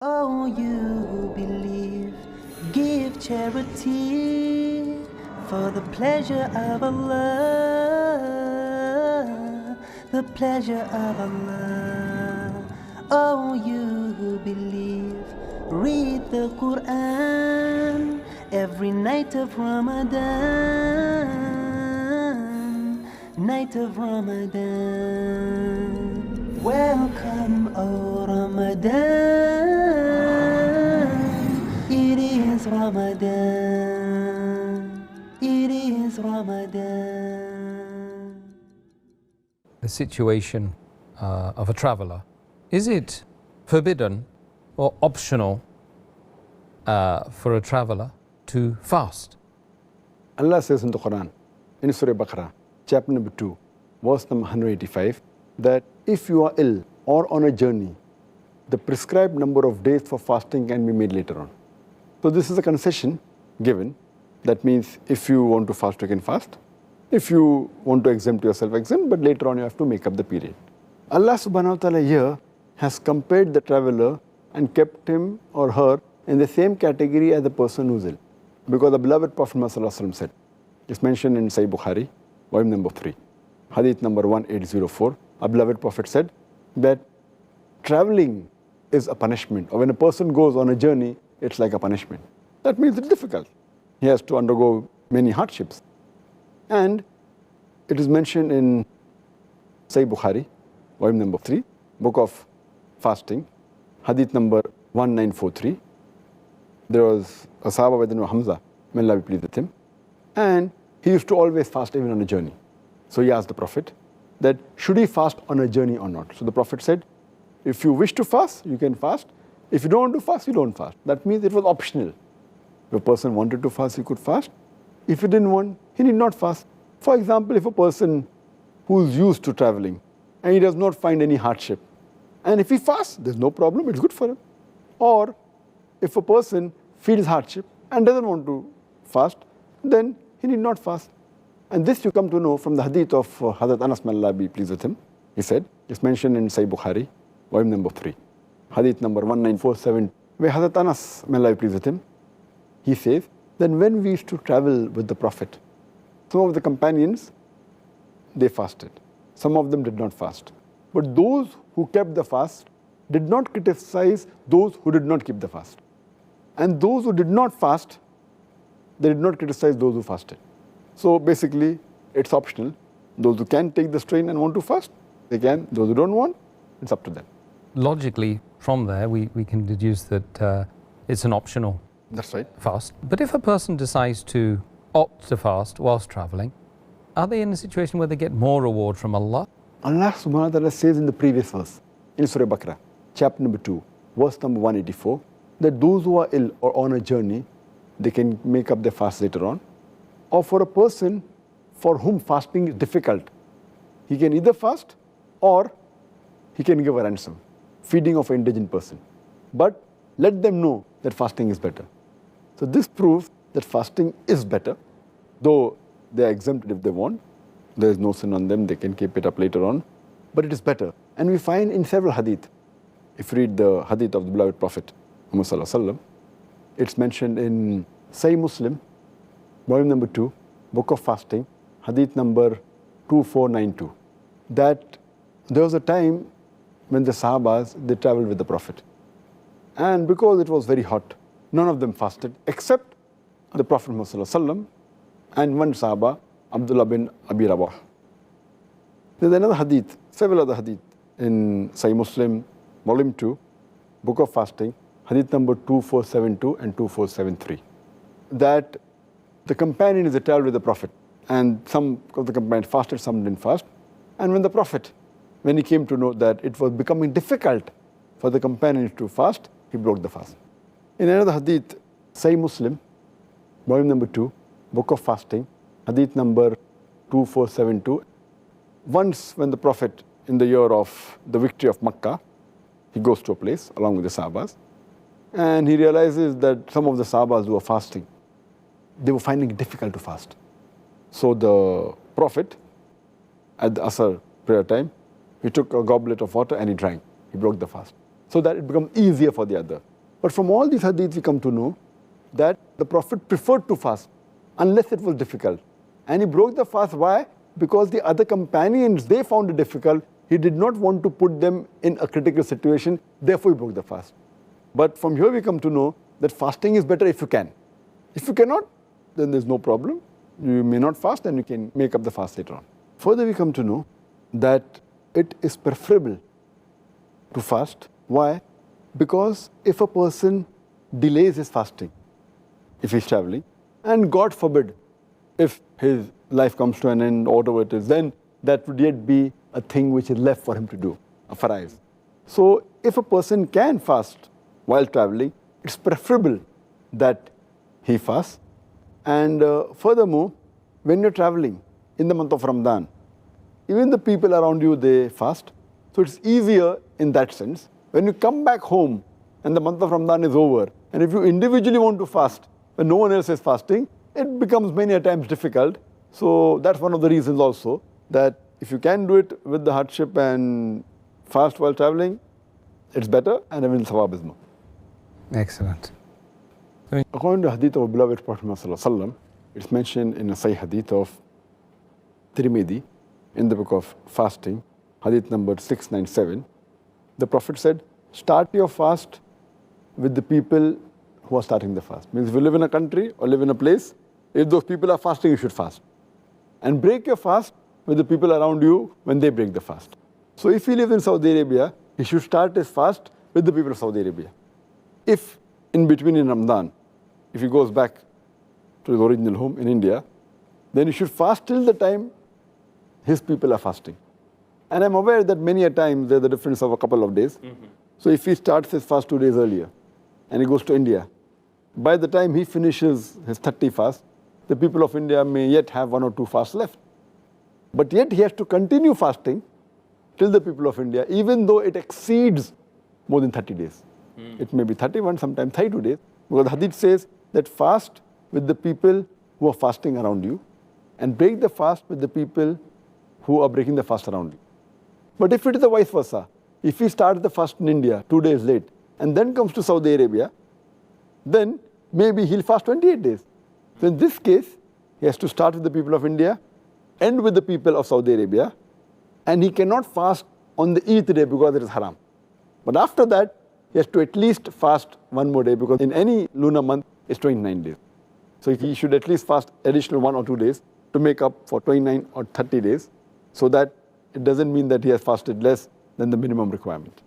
Oh, you who believe, give charity for the pleasure of Allah, the pleasure of Allah. Oh, you who believe, read the Quran every night of Ramadan, night of Ramadan. Welcome, O Ramadan, it is Ramadan, it is Ramadan. The situation of a traveler, is it forbidden or optional for a traveler to fast? Allah says in the Quran, in Surah Baqarah, chapter number 2, verse number 185, that if you are ill or on a journey, the prescribed number of days for fasting can be made later on. So this is a concession given. That means if you want to fast, you can fast. If you want to exempt yourself, exempt, but later on you have to make up the period. Allah subhanahu wa ta'ala here has compared the traveler and kept him or her in the same category as the person who's ill. Because the beloved Prophet Muhammad said, it's mentioned in Sahih Bukhari, volume number 3, hadith number 1804, our beloved Prophet said that traveling is a punishment, or when a person goes on a journey, it's like a punishment. That means it's difficult. He has to undergo many hardships. And it is mentioned in Sahih Bukhari, volume number 3, book of fasting, hadith number 1943. There was a Sahaba by the name of Hamza, may Allah be pleased with him, and he used to always fast even on a journey. So he asked the Prophet that should he fast on a journey or not. So the Prophet said, if you wish to fast, you can fast. If you don't want to fast, you don't fast. That means it was optional. If a person wanted to fast, he could fast. If he didn't want, he need not fast. For example, if a person who is used to traveling and he does not find any hardship, and if he fasts, there's no problem, it's good for him. Or if a person feels hardship and doesn't want to fast, then he need not fast. And this you come to know from the hadith of Hazrat Anas, may Allah be pleased with him. He said, it's mentioned in Sahih Bukhari, volume number 3, hadith number 1947, where Hazrat Anas, may Allah be pleased with him, he says, then when we used to travel with the Prophet, some of the companions, they fasted. Some of them did not fast. But those who kept the fast did not criticize those who did not keep the fast. And those who did not fast, they did not criticize those who fasted. So basically, it's optional. Those who can take the strain and want to fast, they can. Those who don't want, it's up to them. Logically, from there, we can deduce that it's an optional That's right. fast. But if a person decides to opt to fast whilst traveling, are they in a situation where they get more reward from Allah? Allah subhanahu wa ta'ala says in the previous verse, in Surah Baqarah, chapter number 2, verse number 184, that those who are ill or on a journey, they can make up their fast later on. Or for a person for whom fasting is difficult, he can either fast or he can give a ransom, feeding of an indigent person. But let them know that fasting is better. So this proves that fasting is better, though they are exempted if they want. There is no sin on them, they can keep it up later on. But it is better. And we find in several hadith, if you read the hadith of the beloved Prophet Muhammad Sallallahu Alaihi Wasallam, it's mentioned in Sahih Muslim, volume number 2, book of fasting, hadith number 2492, that there was a time when the Sahabas, they traveled with the Prophet. And because it was very hot, none of them fasted except the Prophet Muhammad Sallallahu Alaihi Wasallam and one Sahaba, Abdullah bin Abi Rabah. There's another hadith, several other hadith in Sahih Muslim, volume 2, book of fasting, hadith number 2472 and 2473, that the companions they traveled with the Prophet, and some of the companions fasted, some didn't fast. And when the Prophet, when he came to know that it was becoming difficult for the companions to fast, he broke the fast. In another hadith, Sahih Muslim, volume number 2, book of fasting, hadith number 2472, once when the Prophet, in the year of the victory of Makkah, he goes to a place along with the Sahabas, and he realizes that some of the Sahabas who were fasting, they were finding it difficult to fast. So the Prophet, at the Asr prayer time, he took a goblet of water and he drank. He broke the fast, so that it becomes easier for the other. But from all these hadiths we come to know that the Prophet preferred to fast unless it was difficult. And he broke the fast. Why? Because the other companions, they found it difficult. He did not want to put them in a critical situation, therefore he broke the fast. But from here we come to know that fasting is better if you can. If you cannot, then there's no problem. You may not fast and you can make up the fast later on. Further we come to know that it is preferable to fast. Why? Because if a person delays his fasting, if he's traveling, and God forbid, if his life comes to an end or whatever it is, then that would yet be a thing which is left for him to do, a faraiz. So if a person can fast while traveling, it's preferable that he fasts. And furthermore, when you're traveling in the month of Ramadan, even the people around you, they fast. So it's easier in that sense. When you come back home and the month of Ramadan is over, and if you individually want to fast when no one else is fasting, it becomes many a times difficult. So that's one of the reasons also, that if you can do it with the hardship and fast while traveling, it's better, and even thawab is more. Excellent. According to hadith of beloved Prophet Muhammad, it's mentioned in a Sahih hadith of Tirmidhi in the book of fasting, hadith number 697. The Prophet said, start your fast with the people who are starting the fast. Means if you live in a country or live in a place, if those people are fasting, you should fast. And break your fast with the people around you when they break the fast. So if he lives in Saudi Arabia, he should start his fast with the people of Saudi Arabia. If in between in Ramadan, if he goes back to his original home in India, then he should fast till the time his people are fasting. And I'm aware that many a time there's a difference of a couple of days. So if he starts his fast 2 days earlier and he goes to India, by the time he finishes his 30 fast, the people of India may yet have 1 or 2 fasts left. But yet he has to continue fasting till the people of India, even though it exceeds more than 30 days. It may be 31, sometimes 32 days. Because the hadith says that fast with the people who are fasting around you and break the fast with the people who are breaking the fast around you. But if it is the vice versa, if he starts the fast in India 2 days late and then comes to Saudi Arabia, then maybe he'll fast 28 days. So in this case, he has to start with the people of India, end with the people of Saudi Arabia, and he cannot fast on the Eid day because it is haram. But after that, he has to at least fast 1 more day, because in any lunar month, it's 29 days. So he should at least fast additional 1 or 2 days to make up for 29 or 30 days, so that it doesn't mean that he has fasted less than the minimum requirement.